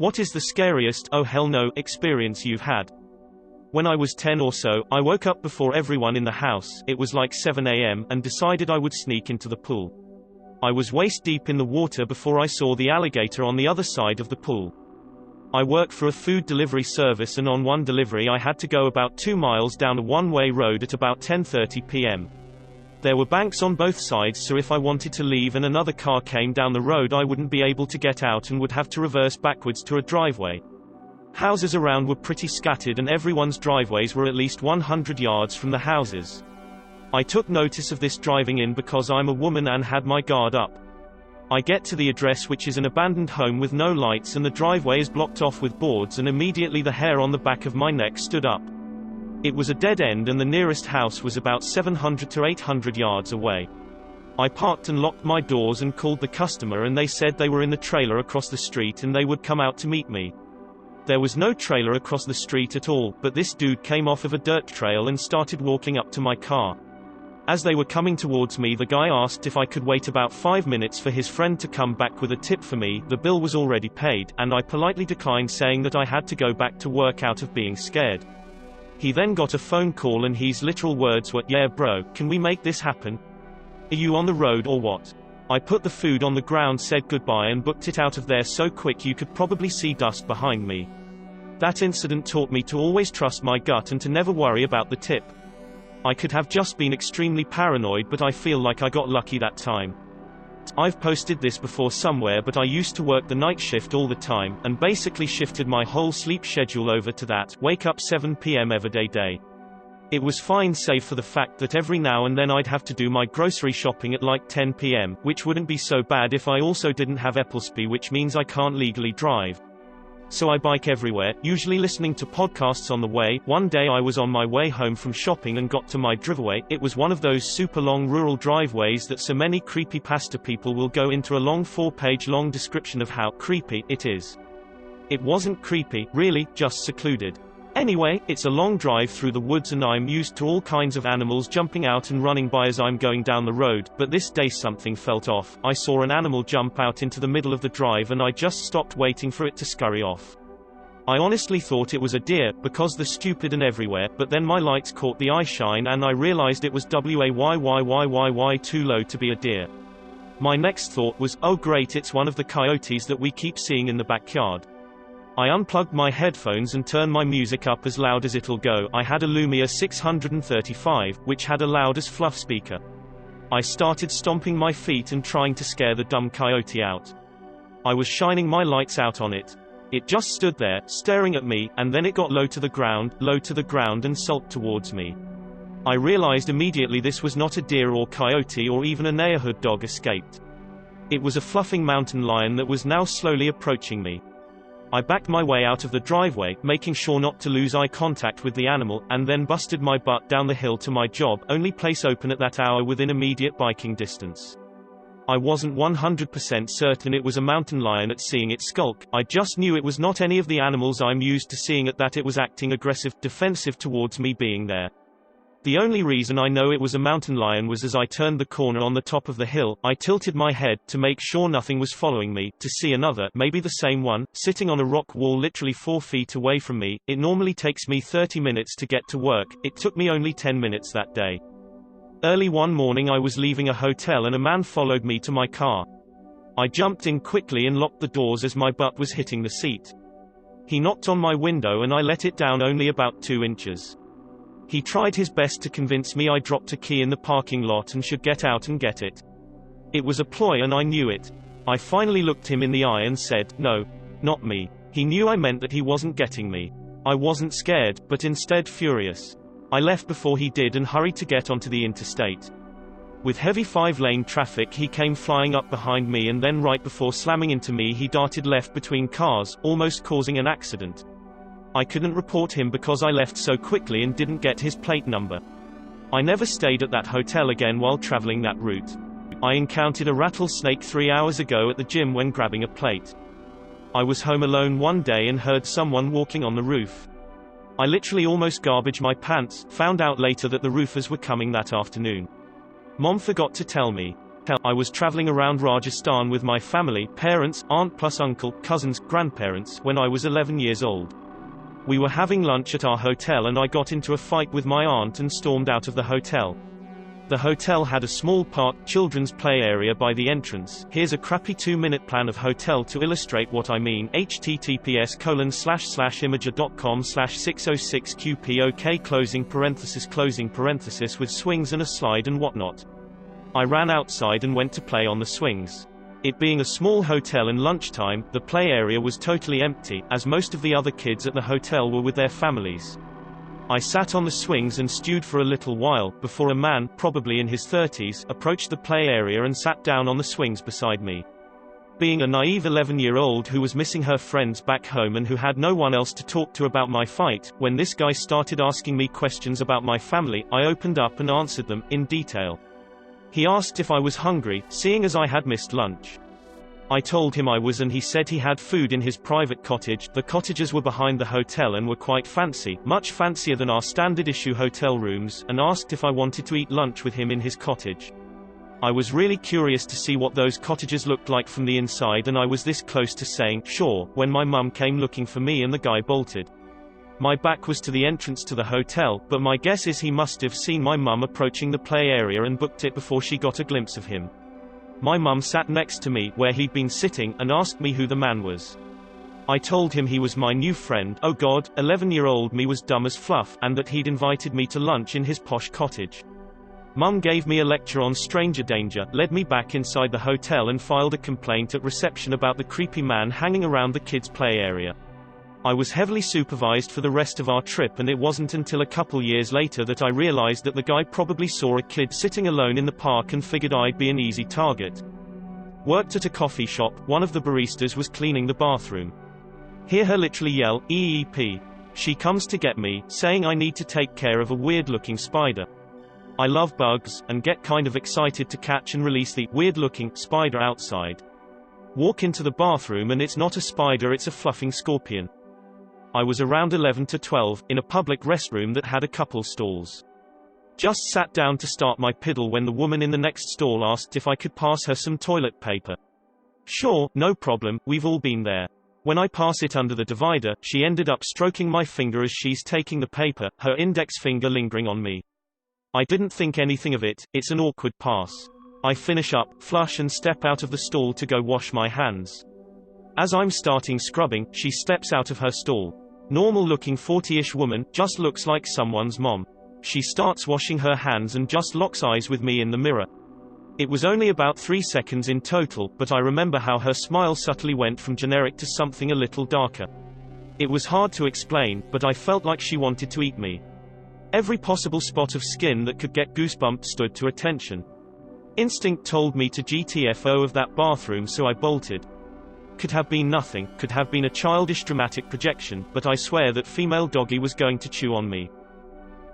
What is the scariest, oh hell no, experience you've had? When I was 10 or so, I woke up before everyone in the house, it was like 7 a.m., and decided I would sneak into the pool. I was waist deep in the water before I saw the alligator on the other side of the pool. I work for a food delivery service, and on one delivery I had to go about 2 miles down a one-way road at about 10:30 p.m. There were banks on both sides, so if I wanted to leave and another car came down the road, I wouldn't be able to get out and would have to reverse backwards to a driveway. Houses around were pretty scattered, and everyone's driveways were at least 100 yards from the houses. I took notice of this driving in because I'm a woman and had my guard up. I get to the address, which is an abandoned home with no lights, and the driveway is blocked off with boards, and immediately the hair on the back of my neck stood up. It was a dead end, and the nearest house was about 700 to 800 yards away. I parked and locked my doors and called the customer, and they said they were in the trailer across the street and they would come out to meet me. There was no trailer across the street at all, but this dude came off of a dirt trail and started walking up to my car. As they were coming towards me, the guy asked if I could wait about 5 minutes for his friend to come back with a tip for me. The bill was already paid, and I politely declined, saying that I had to go back to work out of being scared. He then got a phone call, and his literal words were, "Yeah bro, can we make this happen? Are you on the road or what?" I put the food on the ground, said goodbye, and booked it out of there so quick you could probably see dust behind me. That incident taught me to always trust my gut and to never worry about the tip. I could have just been extremely paranoid, but I feel like I got lucky that time. I've posted this before somewhere, but I used to work the night shift all the time, and basically shifted my whole sleep schedule over to that, wake up 7 p.m. every day. It was fine save for the fact that every now and then I'd have to do my grocery shopping at like 10 p.m., which wouldn't be so bad if I also didn't have epilepsy, which means I can't legally drive. So I bike everywhere, usually listening to podcasts on the way. One day I was on my way home from shopping and got to my driveway. It was one of those super long rural driveways that so many creepypasta people will go into a long 4-page long description of how creepy it is. It wasn't creepy, really, just secluded. Anyway, it's a long drive through the woods, and I'm used to all kinds of animals jumping out and running by as I'm going down the road, but this day something felt off. I saw an animal jump out into the middle of the drive, and I just stopped waiting for it to scurry off. I honestly thought it was a deer, because they're stupid and everywhere, but then my lights caught the eye shine and I realized it was way too low to be a deer. My next thought was, oh great, it's one of the coyotes that we keep seeing in the backyard. I unplugged my headphones and turned my music up as loud as it'll go. I had a Lumia 635, which had a loud as fluff speaker. I started stomping my feet and trying to scare the dumb coyote out. I was shining my lights out on it. It just stood there, staring at me, and then it got low to the ground, and sulked towards me. I realized immediately this was not a deer or coyote or even a neighborhood dog escaped. It was a fluffing mountain lion that was now slowly approaching me. I backed my way out of the driveway, making sure not to lose eye contact with the animal, and then busted my butt down the hill to my job, only place open at that hour within immediate biking distance. I wasn't 100% certain it was a mountain lion at seeing it skulk. I just knew it was not any of the animals I'm used to seeing, at that it was acting aggressive, defensive towards me being there. The only reason I know it was a mountain lion was as I turned the corner on the top of the hill, I tilted my head, to make sure nothing was following me, to see another, maybe the same one, sitting on a rock wall literally 4 feet away from me. It normally takes me 30 minutes to get to work, it took me only 10 minutes that day. Early one morning I was leaving a hotel and a man followed me to my car. I jumped in quickly and locked the doors as my butt was hitting the seat. He knocked on my window and I let it down only about 2 inches. He tried his best to convince me I dropped a key in the parking lot and should get out and get it. It was a ploy and I knew it. I finally looked him in the eye and said, "No, not me." He knew I meant that he wasn't getting me. I wasn't scared, but instead furious. I left before he did and hurried to get onto the interstate. With heavy 5-lane traffic, he came flying up behind me, and then right before slamming into me he darted left between cars, almost causing an accident. I couldn't report him because I left so quickly and didn't get his plate number. I never stayed at that hotel again while traveling that route. I encountered a rattlesnake 3 hours ago at the gym when grabbing a plate. I was home alone one day and heard someone walking on the roof. I literally almost garbaged my pants, found out later that the roofers were coming that afternoon. Mom forgot to tell me. I was traveling around Rajasthan with my family, parents, aunt plus uncle, cousins, grandparents, when I was 11 years old. We were having lunch at our hotel and I got into a fight with my aunt and stormed out of the hotel. The hotel had a small park, children's play area by the entrance. Here's a crappy 2-minute plan of hotel to illustrate what I mean. https://imager.com/606qp closing parenthesis with swings and a slide and whatnot. I ran outside and went to play on the swings. It being a small hotel and lunchtime, the play area was totally empty, as most of the other kids at the hotel were with their families. I sat on the swings and stewed for a little while, before a man, probably in his 30s, approached the play area and sat down on the swings beside me. Being a naive 11-year-old who was missing her friends back home and who had no one else to talk to about my fight, when this guy started asking me questions about my family, I opened up and answered them, in detail. He asked if I was hungry, seeing as I had missed lunch. I told him I was and he said he had food in his private cottage. The cottages were behind the hotel and were quite fancy, much fancier than our standard issue hotel rooms, and asked if I wanted to eat lunch with him in his cottage. I was really curious to see what those cottages looked like from the inside and I was this close to saying, sure, when my mum came looking for me and the guy bolted. My back was to the entrance to the hotel, but my guess is he must have seen my mum approaching the play area and booked it before she got a glimpse of him. My mum sat next to me, where he'd been sitting, and asked me who the man was. I told him he was my new friend. Oh God, 11-year-old me was dumb as fluff, and that he'd invited me to lunch in his posh cottage. Mum gave me a lecture on stranger danger, led me back inside the hotel and filed a complaint at reception about the creepy man hanging around the kids' play area. I was heavily supervised for the rest of our trip and it wasn't until a couple years later that I realized that the guy probably saw a kid sitting alone in the park and figured I'd be an easy target. Worked at a coffee shop, one of the baristas was cleaning the bathroom. Hear her literally yell, "EEP." She comes to get me, saying I need to take care of a weird-looking spider. I love bugs, and get kind of excited to catch and release the weird-looking spider outside. Walk into the bathroom and it's not a spider, it's a fluffing scorpion. I was around 11 to 12, in a public restroom that had a couple stalls. Just sat down to start my piddle when the woman in the next stall asked if I could pass her some toilet paper. Sure, no problem, we've all been there. When I pass it under the divider, she ended up stroking my finger as she's taking the paper, her index finger lingering on me. I didn't think anything of it, it's an awkward pass. I finish up, flush and step out of the stall to go wash my hands. As I'm starting scrubbing, she steps out of her stall. Normal-looking 40-ish woman, just looks like someone's mom. She starts washing her hands and just locks eyes with me in the mirror. It was only about 3 seconds in total, but I remember how her smile subtly went from generic to something a little darker. It was hard to explain, but I felt like she wanted to eat me. Every possible spot of skin that could get goosebumped stood to attention. Instinct told me to GTFO of that bathroom, so I bolted. Could have been nothing, could have been a childish dramatic projection, but I swear that female doggy was going to chew on me.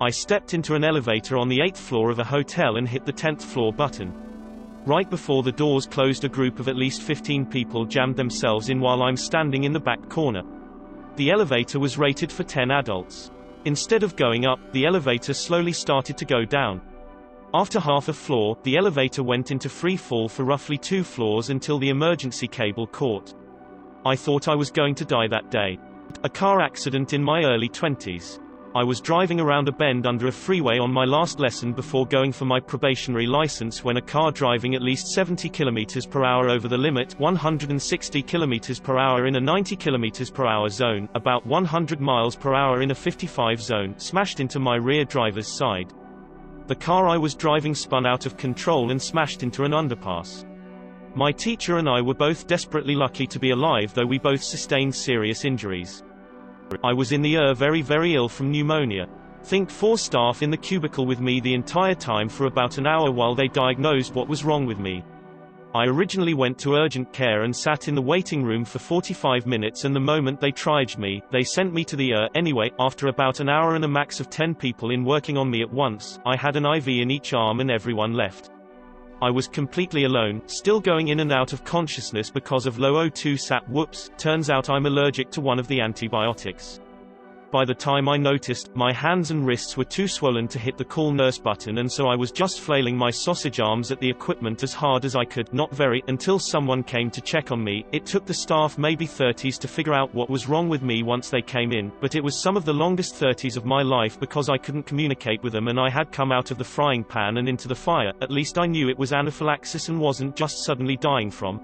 I stepped into an elevator on the 8th floor of a hotel and hit the 10th floor button. Right before the doors closed, a group of at least 15 people jammed themselves in while I'm standing in the back corner. The elevator was rated for 10 adults. Instead of going up, the elevator slowly started to go down. After half a floor, the elevator went into free fall for roughly 2 floors until the emergency cable caught. I thought I was going to die that day. A car accident in my early 20s. I was driving around a bend under a freeway on my last lesson before going for my probationary license when a car driving at least 70 km per hour over the limit, 160 km per hour in a 90 km per hour zone, about 100 miles per hour in a 55 zone, smashed into my rear driver's side. The car I was driving spun out of control and smashed into an underpass. My teacher and I were both desperately lucky to be alive, though we both sustained serious injuries. I was in the very ill from pneumonia. Think 4 staff in the cubicle with me the entire time for about an hour while they diagnosed what was wrong with me. I originally went to urgent care and sat in the waiting room for 45 minutes, and the moment they triaged me, they sent me to the anyway. After about an hour and a max of 10 people in working on me at once, I had an IV in each arm and everyone left. I was completely alone, still going in and out of consciousness because of low O2 sat. Whoops, turns out I'm allergic to one of the antibiotics. By the time I noticed, my hands and wrists were too swollen to hit the call nurse button, and so I was just flailing my sausage arms at the equipment as hard as I could, not very, until someone came to check on me. It took the staff maybe 30s to figure out what was wrong with me once they came in, but it was some of the longest 30s of my life because I couldn't communicate with them and I had come out of the frying pan and into the fire. At least I knew it was anaphylaxis and wasn't just suddenly dying from